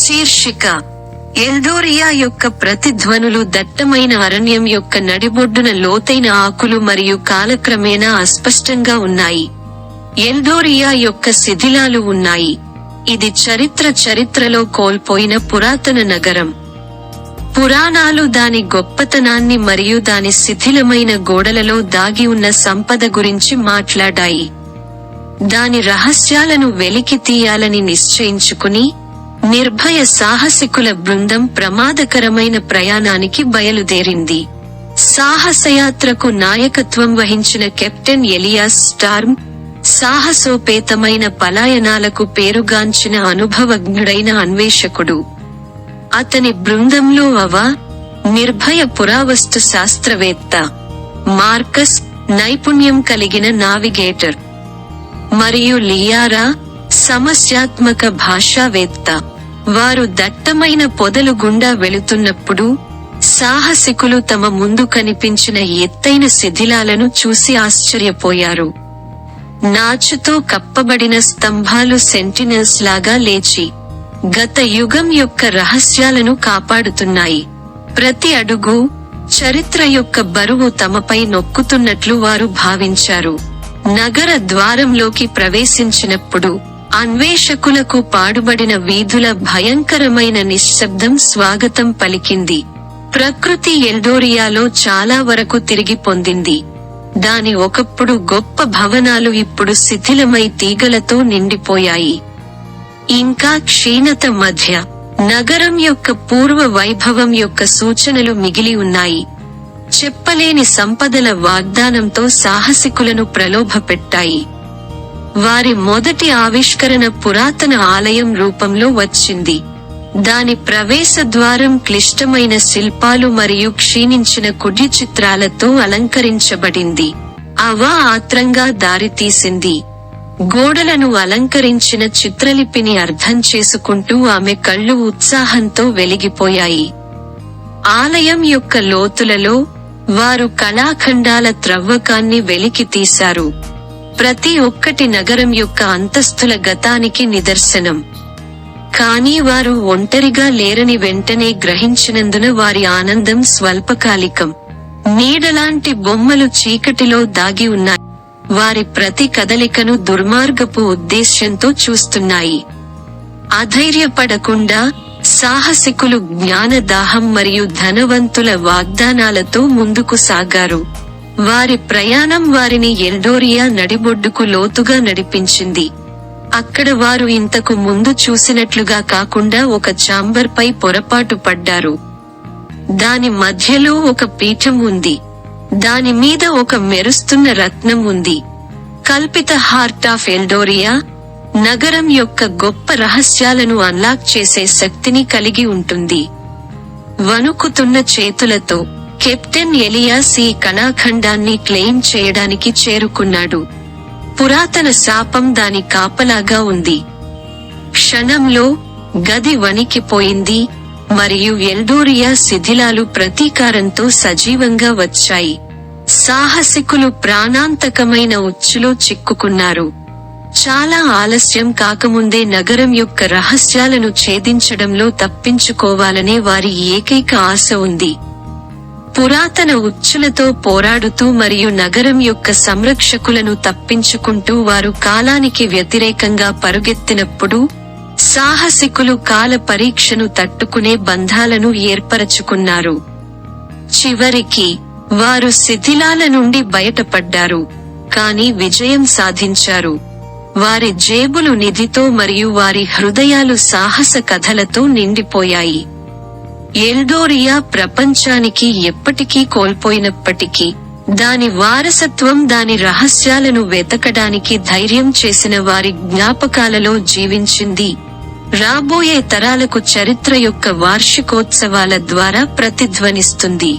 శీర్షిక: ఎల్డోరియా యొక్క ప్రతిధ్వనులు దట్టమైన అరణ్యం యొక్క నడిబొడ్డున లోతైన ఆకులు మరియు కాలక్రమేణా అస్పష్టంగా ఉన్నాయి. ఎల్డోరియా యొక్క శిథిలాలు ఉన్నాయి. ఇది చరిత్రలో కోల్పోయిన పురాతన నగరం. పురాణాలు దాని గొప్పతనాన్ని మరియు దాని శిథిలమైన గోడలలో దాగి ఉన్న సంపద గురించి మాట్లాడాయి. దాని రహస్యాలను వెలికి తీయాలని నిశ్చయించుకుని నిర్భయ సాహసికుల బృందం ప్రమాదకరమైన ప్రయాణానికి బయలుదేరింది. సాహసయాత్రకు నాయకత్వం వహించిన కెప్టెన్ ఎలియాస్ స్టార్మ్, సాహసోపేతమైన పలాయనాలకు పేరుగాంచిన అనుభవజ్ఞుడైన అన్వేషకుడు. అతని బృందంలో నిర్భయ పురావస్తు శాస్త్రవేత్త మార్కస్, నైపుణ్యం కలిగిన నావిగేటర్, మరియు లియారా, సమస్యాత్మక భాషావేత్త. వారు దట్టమైన పొదలు గుండా వెళుతున్నప్పుడు సాహసికులు తమ ముందు కనిపించిన ఎత్తైన శిథిలాలను చూసి ఆశ్చర్యపోయారు. నాచుతో కప్పబడిన స్తంభాలు సెంటినల్స్ లాగా లేచి గత యుగం యొక్క రహస్యాలను కాపాడుతున్నాయి. ప్రతి అడుగు చరిత్ర యొక్క బరువు తమపై నొక్కుతున్నట్లు వారు భావించారు. నగర ద్వారంలోకి ప్రవేశించినప్పుడు అన్వేషకులకు పాడుబడిన వీధుల భయంకరమైన నిశ్శబ్దం స్వాగతం పలికింది. ప్రకృతి ఎల్డోరియాలో చాలా వరకు తిరిగి పొందింది. దాని ఒకప్పుడు గొప్ప భవనాలు ఇప్పుడు శిథిలమై తీగలతో నిండిపోయాయి. ఇంకా క్షీణత మధ్య నగరం యొక్క పూర్వ వైభవం యొక్క సూచనలు మిగిలి ఉన్నాయి. చెప్పలేని సంపదల వాగ్దానంతో సాహసికులను ప్రలోభపెట్టాయి. వారి మొదటి ఆవిష్కరణ పురాతన ఆలయం రూపంలో వచ్చింది. దాని ప్రవేశ ద్వారం క్లిష్టమైన శిల్పాలు మరియు క్షీణించిన కుడి చిత్రాలతో అలంకరించబడింది. ఆత్రంగా దారితీసింది. గోడలను అలంకరించిన చిత్రలిపిని అర్థం చేసుకుంటూ ఆమె కళ్ళు ఉత్సాహంతో వెలిగిపోయాయి. ఆలయం యొక్క లోతులలో వారు కళాఖండాల త్రవ్వకాన్ని వెలికి తీశారు. ప్రతి ఒక్కటి నగరం యొక్క అంతస్తుల గతానికి నిదర్శనం. కానీ వారు ఒంటరిగా లేరని వెంటనే గ్రహించినందున వారి ఆనందం స్వల్పకాలికం. నీడలాంటి బొమ్మలు చీకటిలో దాగి ఉన్నాయి. వారి ప్రతి కదలికను దుర్మార్గపు ఉద్దేశ్యంతో చూస్తున్నాయి. అధైర్యపడకుండా సాహసికులు జ్ఞానదాహం మరియు ధనవంతుల వాగ్దానాలతో ముందుకు సాగారు. వారి ప్రయాణం వారిని ఎల్డోరియా నడిబొడ్డుకు లోతుగా నడిపించింది. అక్కడ వారు ఇంతకు ముందు చూసినట్లుగా కాకుండా ఒక ఛాంబర్ పై పొరపాటు పడ్డారు. దాని మధ్యలో ఒక పీఠం ఉంది. దాని మీద ఒక మెరుస్తున్న రత్నం ఉంది. కల్పిత హార్ట్ ఆఫ్ ఎల్డోరియా నగరం యొక్క గొప్ప రహస్యాలను అన్లాక్ చేసే శక్తిని కలిగి ఉంటుంది. వణుకుతున్న చేతులతో కెప్టెన్ ఎలియాస్ ఈ కణాఖండాన్ని క్లెయిమ్ చేయడానికి చేరుకున్నాడు. పురాతన శాపం దాని కాపలాగా ఉంది. క్షణంలో గది వణికిపోయింది మరియు ఎల్డోరియా శిథిలాలు ప్రతీకారంతో సజీవంగా వచ్చాయి. సాహసికులు ప్రాణాంతకమైన ఉచ్చులో చిక్కుకున్నారు. చాలా ఆలస్యం కాకముందే నగరం యొక్క రహస్యాలను ఛేదించడంలో తప్పించుకోవాలనే వారి ఏకైక ఆశ ఉంది. పురాతన ఉచ్చులతో పోరాడుతూ మరియు నగరం యొక్క సంరక్షకులను తప్పించుకుంటూ వారు కాలానికి వ్యతిరేకంగా పరుగెత్తినప్పుడు సాహసికులు కాల పరీక్షను తట్టుకునే బంధాలను ఏర్పరచుకున్నారు. చివరికి వారు శిథిలాల నుండి బయటపడ్డారు, కానీ విజయం సాధించారు. వారి జేబులు నిధితో మరియు వారి హృదయాలు సాహస కథలతో నిండిపోయాయి. ఎల్డోరియా ప్రపంచానికి ఎప్పటికీ కోల్పోయినప్పటికీ దాని వారసత్వం దాని రహస్యాలను వెతకడానికి ధైర్యం చేసిన వారి జ్ఞాపకాలలో జీవించింది. రాబోయే తరాలకు చరిత్ర యొక్క వార్షికోత్సవాల ద్వారా ప్రతిధ్వనిస్తుంది.